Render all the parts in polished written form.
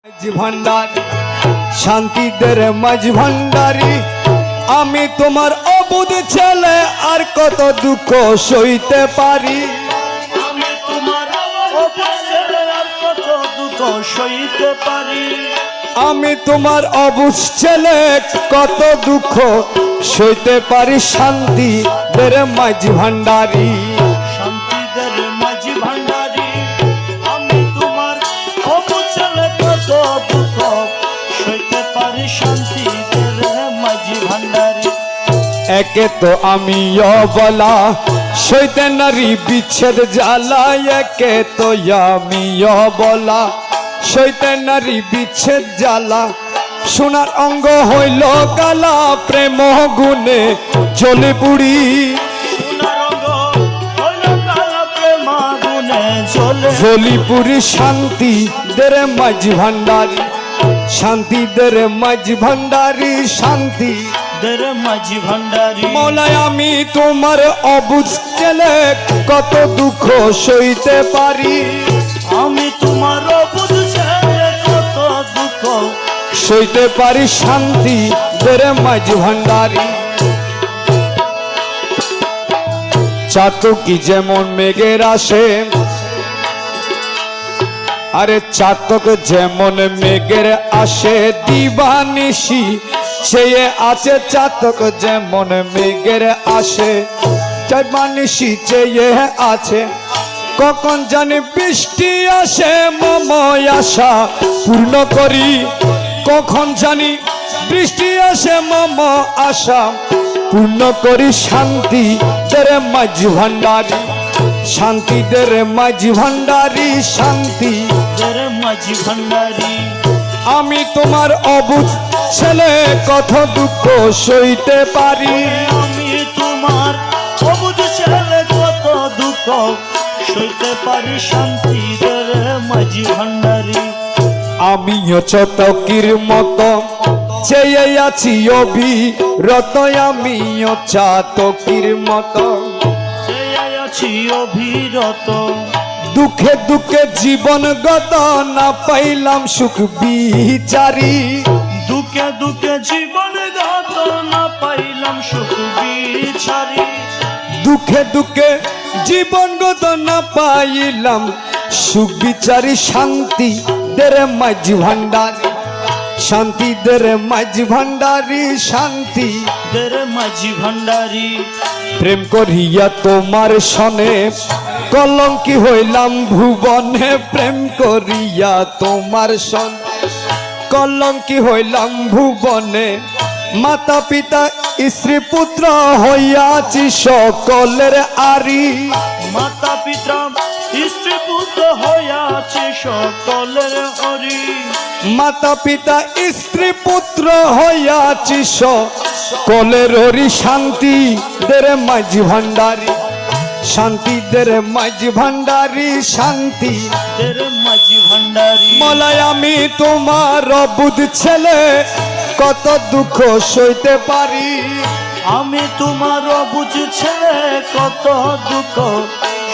ভান্ডারী শান্তিদের মাঝ ভান্ডারী আমি তোমার অবুধ ছেলে আর কত দুঃখ সইতে পারি আমি তোমার অবুঝ ছেলে আর কত দুঃখ সইতে পারি আমি তোমার অবুঝ ছেলে কত দুঃখ সইতে পারি শান্তিদের মাঝ ভান্ডারী শান্তিদের মাঝ ভান্ডারী আমি তোমার অবুঝ ছেলে কত দুঃখ সইতে পারি শান্তিদের মাঝ ভান্ডারী একে তো আমি বলা সইতে নারী বিচ্ছেদ জ্বালা একে তো আমি বলা সইতে নারী বিচ্ছেদ জ্বালা সোনার অঙ্গ হইল কালা প্রেম গুণে জ্বলে পুড়ি জলিপুরি শান্তিদের মাঝ ভান্ডারী শান্তিদের মাঝ ভান্ডারী শান্তি মাঝ ভান্ডারী মৌলাই আমি তোমার অবুঝ ছেলে কত দুঃখ সইতে পারি আমি তোমার অবুঝ ছেলে কত দুঃখ সইতে পারি শান্তিদের মাঝ ভান্ডারী চাতকি যেমন মেঘের আসে আরে চাতক যেমন মেঘের আসে দিবানিশি চেয়ে আছে চাতক যেমন মেঘের আসে দিবানিশি চেয়ে আছে কখন জানি বৃষ্টি আসে মম আশা পূর্ণ করি কখন জানি বৃষ্টি আসে মম আশা পূর্ণ করি শান্তিদের মাঝ ভান্ডারী শান্তিদের মাঝ ভান্ডারী শান্তিদের মাঝ ভান্ডারী আমি তোমার অবুঝ ছেলে কত দুঃখ সইতে পারি আমি তোমার অবুঝ ছেলে কত দুঃখ সইতে পারি শান্তিদের মাঝ ভান্ডারী আমিও চতকির মতো চেয়ে আছি অবিরত আমিও চাতকির মতো আছি অবিরত দুঃখে দুঃখে জীবন গত না পাইলাম সুখ বিচারি দুঃখে দুঃখে জীবন গত না পাইলাম সুখ বিচারি দুঃখে দুঃখে জীবন গত না পাইলাম সুখ বিচারি শান্তিদের মাঝ ভান্ডারী শান্তিদের মাঝ ভান্ডারী শান্তিদের মাঝ ভান্ডারী প্রেম করিয়া তোমার সনে কলঙ্কি হইলাম ভুবনে প্রেম করিয়া তোমার সনে কলঙ্কি হইলাম ভুবনে মাতা পিতা স্ত্রী পুত্র হইয়াছি সকলের আরি মাতা পিতা স্ত্রী পুত্র হইয়াছি সকলের আরি মাতা পিতা স্ত্রী পুত্র হইয়াছি সকলের আরি শান্তিদের মাঝ ভান্ডারী শান্তিদের মাঝ ভান্ডারী শান্তিদের মাঝ ভান্ডারী মলাই আমি তোমার অবুঝ ছেলে কত দুঃখ সইতে পারি আমি তোমার অবুঝ ছেলে কত দুঃখ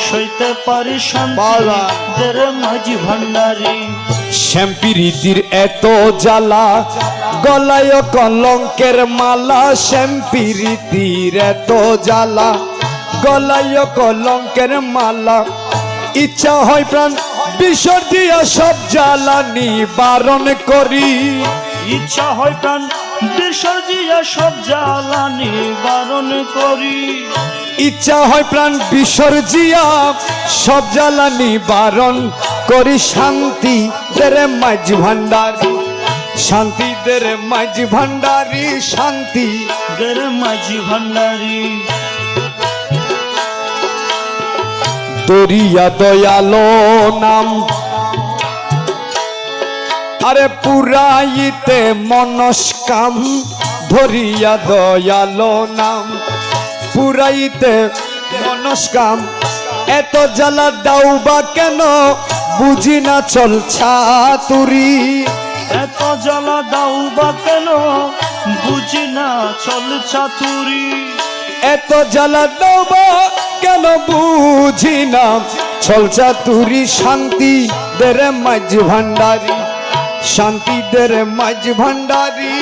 সইতে পারি শান্তিদের মাঝ ভান্ডারী শ্যাম্পিরিতির এত জ্বালা গলায় কলঙ্কের মালা শ্যাম্পিরিতির এত জ্বালা গলায় কলঙ্কের মালা ইচ্ছা হয় প্রাণ বিসর্জিয়া সব জ্বালা নিবারণ করি ইচ্ছা হয় প্রাণ বিসর্জিয়া সব জ্বালা নিবারণ করি ইচ্ছা হয় প্রাণ বিসর্জিয়া সব জ্বালা নিবারণ করি শান্তিদের মাঝ ভান্ডারী শান্তিদের মাঝ ভান্ডারী শান্তিদের মাঝ ভান্ডারী দরিয়া দয়ালো নাম আরে পুরাইতে মনস্কাম ধরিয়া দয়ালো নাম পুরাইতে মনস্কাম এত জ্বালা দাও বা কেন বুঝি না চলছা তুরি এত জ্বালা দাও বা কেন বুঝি না চলছা তুরি এত জ্বালা দাও বা কেন বুঝি না চলছা তুরি শান্তিদের মাঝ ভান্ডারী শান্তিদের মাঝ ভান্ডারী।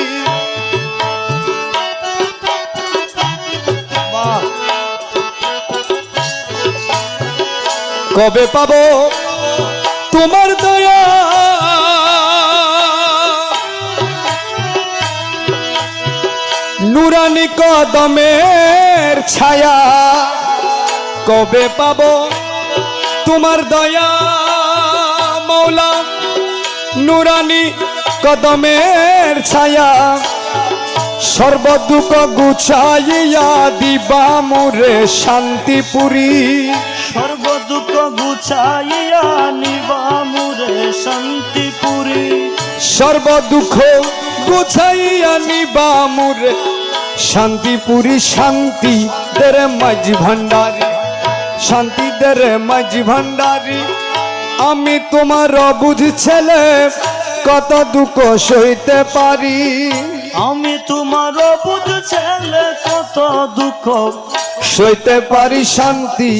কবে পাবো তোমার দয়া, নুরানি কদমের ছায়া। কবে পাবো তোমার দয়া মৌলা, নুরানি কদমের ছায়া। সর্বদুঃখ গুছাইয়া দিবা মোরে শান্তিপুরী। সর্বদুঃখ গুছাইয়া নিবা মোরে শান্তিপুরী। সর্বদুঃখ গুছাইয়া নিবা মোরে শান্তিপুরী। শান্তি দের মাঝ ভান্ডারী, শান্তি দের মাঝ ভান্ডারী। আমি তোমার অবুঝ ছেলে, কত দুঃখ সইতে পারি। আমি তোমার অবুঝ ছেলে, কত দুঃখ সইতে পারি। শান্তি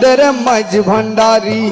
দের মাঝ ভান্ডারী।